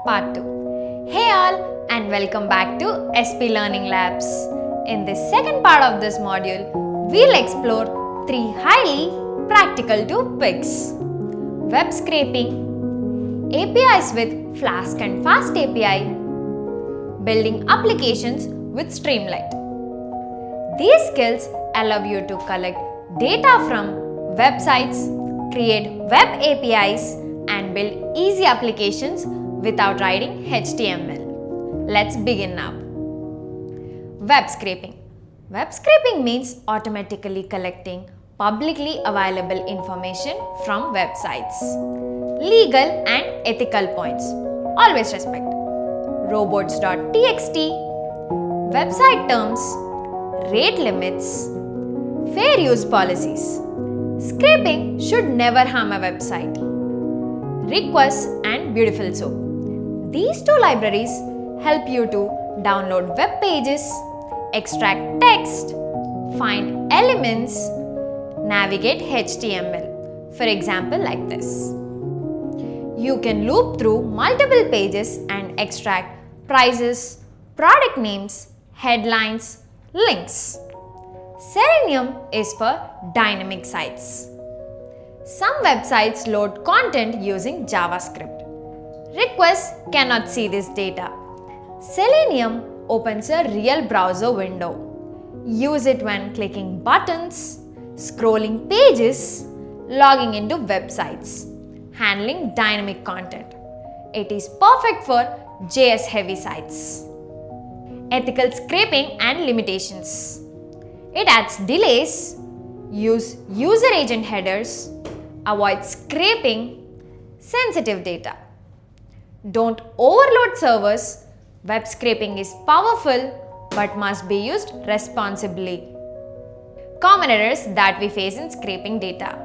Part 2. Hey all, and welcome back to SP Learning Labs. In this second part of this module, we'll explore 3 highly practical topics: web scraping, APIs with Flask and FastAPI, building applications with Streamlit. These skills allow you to collect data from websites, create web APIs, and build easy applications without writing HTML. Let's begin now. Web scraping. Web scraping means automatically collecting publicly available information from websites. Legal and ethical points. Always respect. Robots.txt, website terms, rate limits, fair use policies. Scraping should never harm a website. Requests and BeautifulSoup. These two libraries help you to download web pages, extract text, find elements, navigate HTML. For example, like this. You can loop through multiple pages and extract prices, product names, headlines, links. Selenium is for dynamic sites. Some websites load content using JavaScript. Requests cannot see this data. Selenium opens a real browser window. Use it when clicking buttons, scrolling pages, logging into websites, handling dynamic content. It is perfect for JS heavy sites. Ethical scraping and limitations. It adds delays, use user agent headers, avoid scraping sensitive data. Don't overload servers. Web scraping is powerful but must be used responsibly. Common errors that we face in scraping data.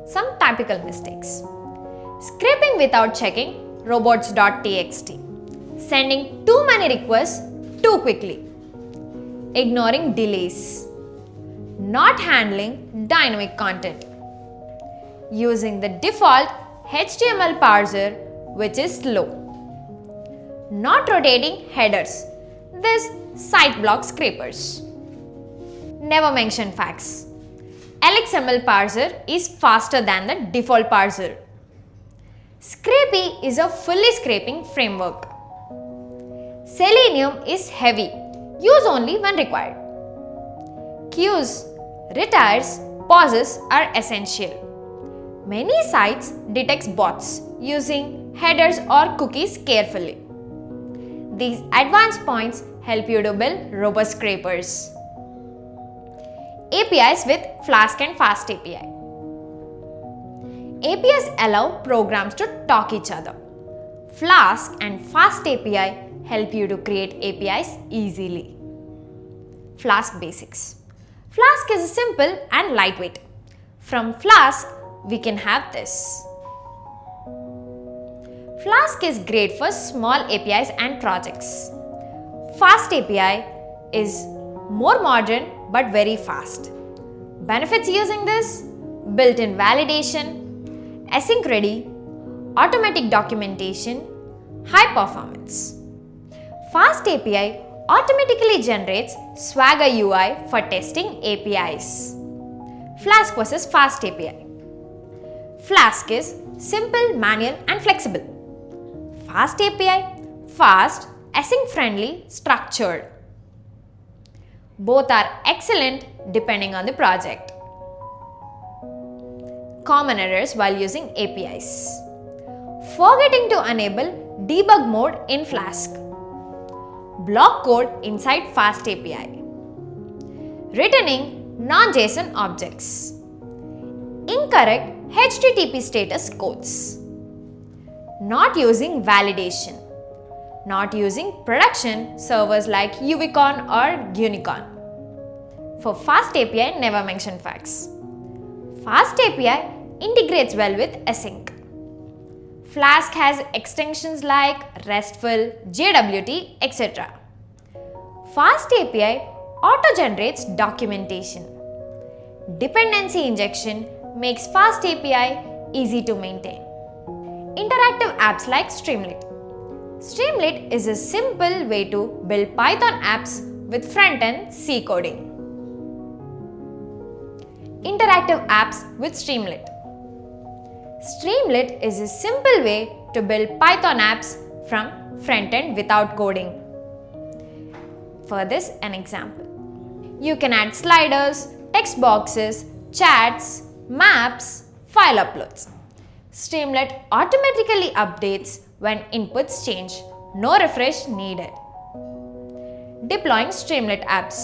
Some typical mistakes. Scraping without checking robots.txt. Sending too many requests too quickly. Ignoring delays. Not handling dynamic content. Using the default HTML parser, which is slow. Not rotating headers. This site block scrapers. Never mention facts. LXML parser is faster than the default parser. Scrapy is a fully scraping framework. Selenium is heavy. Use only when required. Queues, retires, pauses are essential. Many sites detect bots using headers or cookies carefully. These advanced points help you to build robust scrapers. APIs with Flask and FastAPI. APIs allow programs to talk each other. Flask and FastAPI help you to create APIs easily. Flask basics. Flask is simple and lightweight. From Flask, we can have this. Flask is great for small APIs and projects. FastAPI is more modern but very fast. Benefits using this: built-in validation, async ready, automatic documentation, high performance. FastAPI automatically generates Swagger UI for testing APIs. Flask versus FastAPI. Flask is simple, manual and flexible. FastAPI, fast, async-friendly, structured. Both are excellent depending on the project. Common errors while using APIs. Forgetting to enable debug mode in Flask. Block code inside FastAPI. Returning non-JSON objects. Incorrect HTTP status codes. Not using validation. Not using production servers like Uvicon or Unicorn. For FastAPI, never mention facts. FastAPI integrates well with async. Flask has extensions like RESTful, JWT, etc. FastAPI auto-generates documentation. Dependency injection makes FastAPI easy to maintain. Interactive apps like Streamlit. Streamlit is a simple way to build Python apps with front-end C coding. Interactive apps with Streamlit. Streamlit is a simple way to build Python apps from front-end without coding. For this, an example. You can add sliders, text boxes, chats, maps, file uploads. Streamlit automatically updates when inputs change. No refresh needed. Deploying Streamlit apps.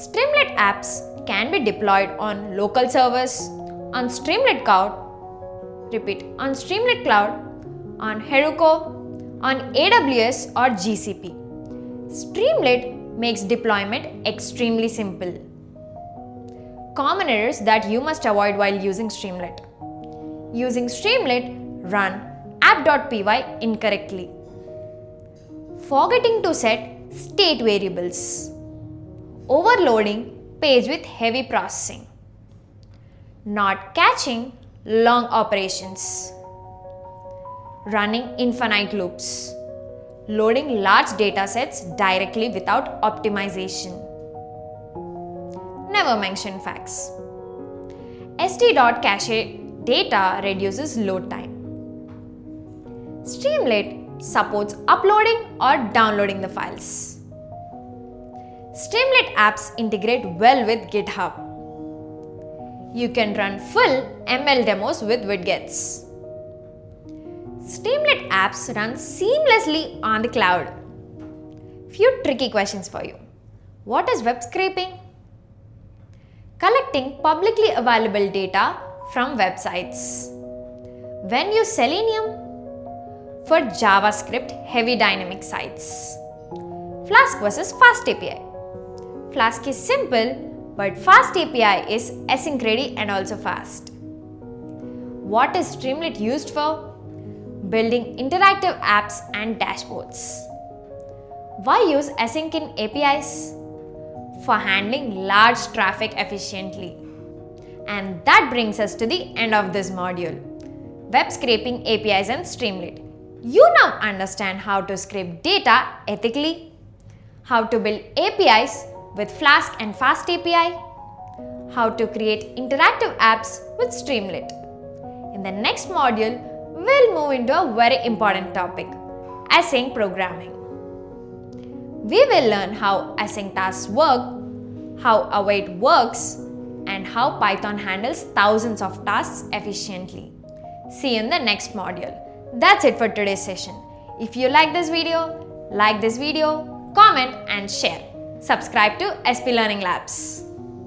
Streamlit apps can be deployed on local servers, on Streamlit Cloud, on Streamlit Cloud, on Heroku, on AWS or GCP. Streamlit makes deployment extremely simple. Common errors that you must avoid while using Streamlit. Using Streamlit, run app.py incorrectly. Forgetting to set state variables. Overloading page with heavy processing. Not catching long operations. Running infinite loops. Loading large datasets directly without optimization. Never mention facts. SD.cache data reduces load time. Streamlit supports uploading or downloading the files. Streamlit apps integrate well with GitHub. You can run full ML demos with widgets. Streamlit apps run seamlessly on the cloud. Few tricky questions for you. What is web scraping? Collecting publicly available data from websites. When use Selenium? For JavaScript heavy dynamic sites. Flask versus FastAPI. Flask is simple, but FastAPI is async ready and also fast. What is Streamlit used for? Building interactive apps and dashboards. Why use async in APIs? For handling large traffic efficiently. And that brings us to the end of this module. Web scraping APIs and Streamlit. You now understand how to scrape data ethically, how to build APIs with Flask and FastAPI, how to create interactive apps with Streamlit. In the next module, we'll move into a very important topic, async programming. We will learn how async tasks work, how await works, and how Python handles thousands of tasks efficiently. See you in the next module. That's it for today's session. If you like this video, comment and share. Subscribe to SP Learning Labs.